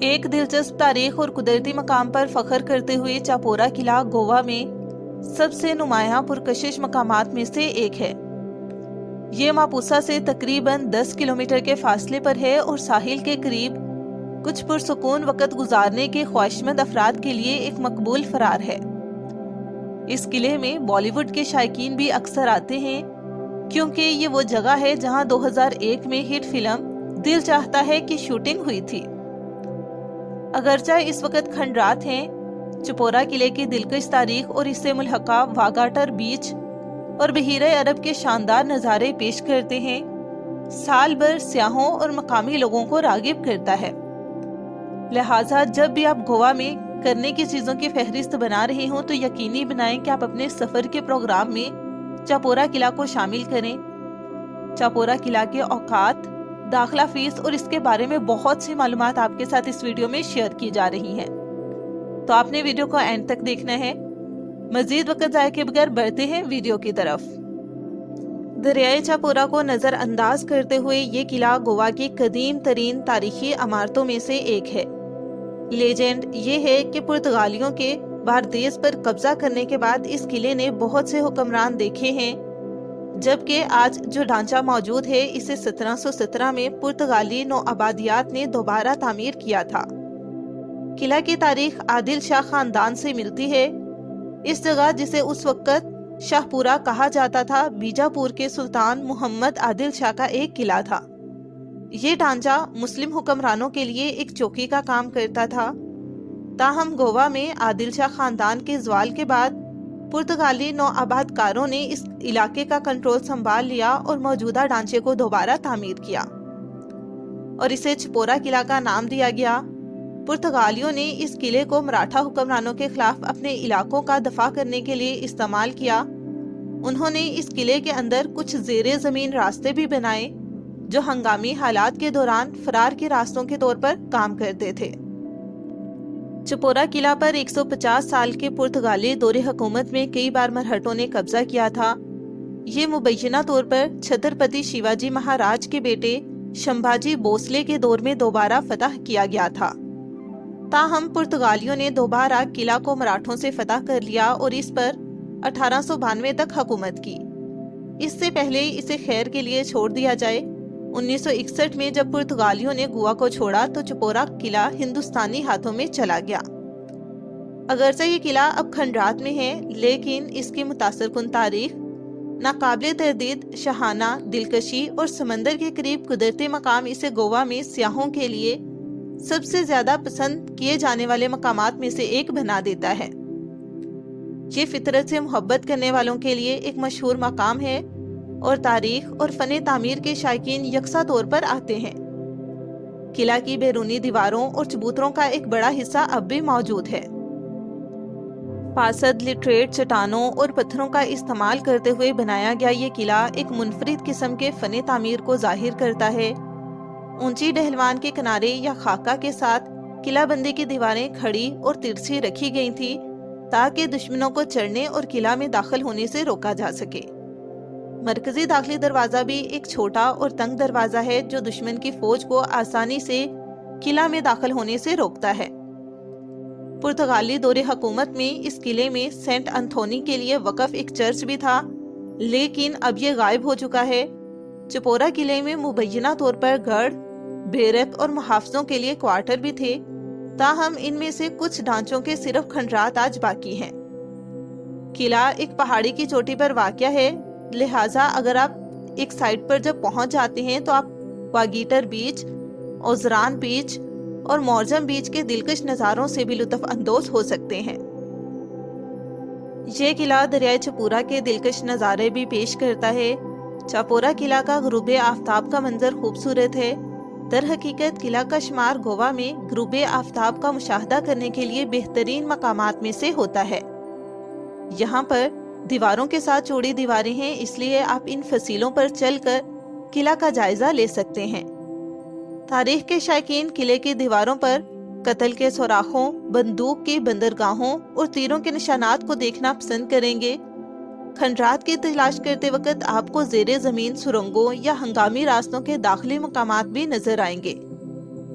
ایک دلچسپ تاریخ اور قدرتی مقام پر فخر کرتے ہوئے چاپورا قلعہ گوا میں سب سے نمایاں پرکشش مقامات میں سے ایک ہے۔ یہ ماپوسا سے تقریباً 10 کلومیٹر کے فاصلے پر ہے اور ساحل کے قریب کچھ پرسکون وقت گزارنے کے خواہشمند افراد کے لیے ایک مقبول فرار ہے۔ اس قلعے میں بالی ووڈ کے شائقین بھی اکثر آتے ہیں کیونکہ یہ وہ جگہ ہے جہاں 2001 میں ہٹ فلم دل چاہتا ہے کی شوٹنگ ہوئی تھی۔ اگرچہ اس وقت کھنڈرات ہیں، چپورا قلعے کی دلکش تاریخ اور اس سے ملحقہ واگاٹر بیچ اور بحیرہ عرب کے شاندار نظارے پیش کرتے ہیں، سال بھر سیاحوں اور مقامی لوگوں کو راغب کرتا ہے۔ لہٰذا جب بھی آپ گوا میں کرنے کی چیزوں کی فہرست بنا رہے ہوں تو یقینی بنائیں کہ آپ اپنے سفر کے پروگرام میں چاپورا قلعہ کو شامل کریں۔ چاپورا قلعہ کے اوقات، داخلہ فیس اور اس کے بارے میں بہت سی معلومات آپ کے ساتھ اس ویڈیو میں شیئر کی جا رہی ہیں، تو آپ نے ویڈیو کو اینڈ تک دیکھنا ہے۔ مزید وقت ضائع کے بغیر بڑھتے ہیں ویڈیو کی طرف۔ دریائے چاپورا کو نظر انداز کرتے ہوئے یہ قلعہ گوا کی قدیم ترین تاریخی عمارتوں میں سے ایک ہے۔ لیجنڈ یہ ہے کہ پرتگالیوں کے باردیس پر قبضہ کرنے کے بعد اس قلعے نے بہت سے حکمران دیکھے ہیں، جبکہ آج جو ڈھانچہ موجود ہے اسے 1717 میں پرتگالی نوآبادیات نے دوبارہ تعمیر کیا تھا۔ قلعہ کی تاریخ عادل شاہ خاندان سے ملتی ہے۔ اس جگہ جسے اس وقت شاہ پورہ کہا جاتا تھا، بیجاپور کے سلطان محمد عادل شاہ کا ایک قلعہ تھا۔ یہ ڈھانچہ مسلم حکمرانوں کے لیے ایک چوکی کا کام کرتا تھا۔ تاہم گوا میں عادل شاہ خاندان کے زوال کے بعد پرتگالی نوآباد کاروں نے اس علاقے کا کنٹرول سنبھال لیا اور موجودہ ڈھانچے کو دوبارہ تعمیر کیا اور اسے چپورا قلعہ کا نام دیا گیا۔ پرتگالیوں نے اس قلعے کو مراٹھا حکمرانوں کے خلاف اپنے علاقوں کا دفاع کرنے کے لیے استعمال کیا۔ انہوں نے اس قلعے کے اندر کچھ زیر زمین راستے بھی بنائے جو ہنگامی حالات کے دوران فرار کے راستوں کے طور پر کام کرتے تھے۔ چپورا قلعہ پر 150 سال کے پرتگالی دور حکومت میں کئی بار مرہٹوں نے قبضہ کیا تھا۔ یہ مبینہ طور پر چھترپتی شیواجی مہاراج کے بیٹے شمبھاجی بھوسلے کے دور میں دوبارہ فتح کیا گیا تھا۔ تاہم پرتگالیوں نے دوبارہ قلعہ کو مراٹھوں سے فتح کر لیا اور اس پر 1892 تک حکومت کی۔ اس سے پہلے اسے خیر کے لیے چھوڑ دیا جائے۔ 1961 میں جب پرتگالیوں نے گوا کو چھوڑا تو چپورا قلعہ ہندوستانی ہاتھوں میں چلا گیا۔ اگرچہ یہ قلعہ اب کھنڈرات میں ہے، لیکن اس کی متاثر کن تاریخ، ناقابل تردید شاہانہ دلکشی اور سمندر کے قریب قدرتی مقام اسے گوا میں سیاحوں کے لیے سب سے زیادہ پسند کیے جانے والے مقامات میں سے ایک بنا دیتا ہے۔ یہ فطرت سے محبت کرنے والوں کے لیے ایک مشہور مقام ہے اور تاریخ اور فن تعمیر کے شائقین یکساں طور پر آتے ہیں۔ قلعہ کی بیرونی دیواروں اور چبوتروں کا ایک بڑا حصہ اب بھی موجود ہے۔ پاسد لٹریٹ چٹانوں اور پتھروں کا استعمال کرتے ہوئے بنایا گیا یہ قلعہ ایک منفرد قسم کے فن تعمیر کو ظاہر کرتا ہے۔ اونچی ڈھلوان کے کنارے یا خاکہ کے ساتھ قلعہ بندی کی دیواریں کھڑی اور ترچھی رکھی گئی تھی تاکہ دشمنوں کو چڑھنے اور قلعہ میں داخل ہونے سے روکا جا سکے۔ مرکزی داخلی دروازہ بھی ایک چھوٹا اور تنگ دروازہ ہے جو دشمن کی فوج کو آسانی سے قلعہ میں داخل ہونے سے روکتا ہے۔ پرتگالی دور حکومت میں اس قلعے میں سینٹ انتھونی کے لیے وقف ایک چرچ بھی تھا، لیکن اب یہ غائب ہو چکا ہے۔ چپورا قلعے میں مبینہ طور پر گڑھ، بیرک اور محافظوں کے لیے کوارٹر بھی تھے، تاہم ان میں سے کچھ ڈھانچوں کے صرف کھنڈرات آج باقی ہیں۔ قلعہ ایک پہاڑی کی چوٹی پر واقع ہے، لہٰذا اگر آپ ایک سائٹ پر جب پہنچ جاتے ہیں تو آپ واگیٹر بیچ، اوزران بیچ اور مورجم بیچ کے دلکش نظاروں سے بھی لطف اندوز ہو سکتے ہیں۔ یہ قلعہ دریائے چپورا کے دلکش نظارے بھی پیش کرتا ہے۔ چاپورا قلعہ کا غروب آفتاب کا منظر خوبصورت ہے۔ در حقیقت قلعہ کا شمار گوا میں غروب آفتاب کا مشاہدہ کرنے کے لیے بہترین مقامات میں سے ہوتا ہے۔ یہاں پر دیواروں کے ساتھ چوڑی دیواریں ہیں، اس لیے آپ ان فصیلوں پر چل کر قلعہ کا جائزہ لے سکتے ہیں۔ تاریخ کے شائقین قلعے کی دیواروں پر قتل کے سوراخوں، بندوق کی بندرگاہوں اور تیروں کے نشانات کو دیکھنا پسند کریں گے۔ کھنڈرات کی تلاش کرتے وقت آپ کو زیر زمین سرنگوں یا ہنگامی راستوں کے داخلی مقامات بھی نظر آئیں گے۔